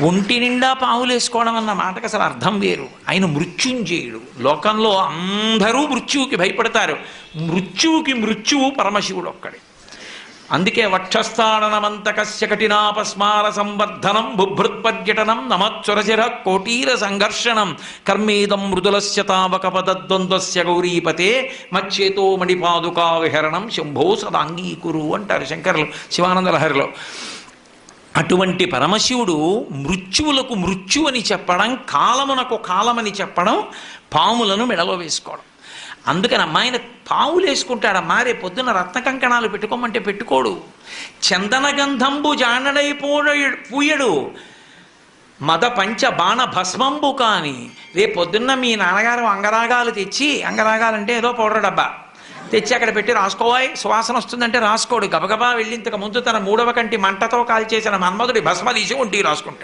ఒంటి నిండా పావులు వేసుకోవడం అన్న మాటకు అసలు అర్థం వేరు. ఆయన మృత్యుంజయుడు. లోకంలో అందరూ మృత్యువుకి భయపడతారు. మృత్యువు పరమశివుడు ఒక్కడే. అందుకే వక్షస్థాడనమంతకస్య కఠినాపస్మార సంవర్ధనం బుభృత్పర్యటనం నమత్సురశిర కోటీర సంఘర్షణం కర్మేదం మృదులస్య తావక పదద్వంద్వస్య గౌరీపతే మచ్చేతో మణిపాదుకా విహరణం శంభో సదాంగీకురు అంటారు శంకరులు శివానంద లహరిలో. అటువంటి పరమశివుడు మృత్యువులకు మృత్యు అని చెప్పడం, కాలమునకు కాలమని చెప్పడం, పాములను మెడలో వేసుకోవడం. అందుకని అమ్మాయిన పావులు వేసుకుంటాడమ్మా. రేపు పొద్దున రత్న కంకణాలు పెట్టుకోమంటే పెట్టుకోడు. చందన గంధంబు జానడై పూయడు మద పంచ బాణ భస్మంబు. కానీ రేపు పొద్దున్న మీ నాన్నగారు అంగరాగాలు తెచ్చి, అంగరాగాలంటే ఏదో పౌడర్ డబ్బా తెచ్చి అక్కడ పెట్టి రాసుకోవాయి సువాసన వస్తుందంటే రాసుకోడు. గబగబా వెళ్ళి ఇంతకు ముందు తన 3వ కంటి మంటతో కాల్చేసిన మన్మధుడి భస్మ తీసి ఒంటికి రాసుకుంటాడు.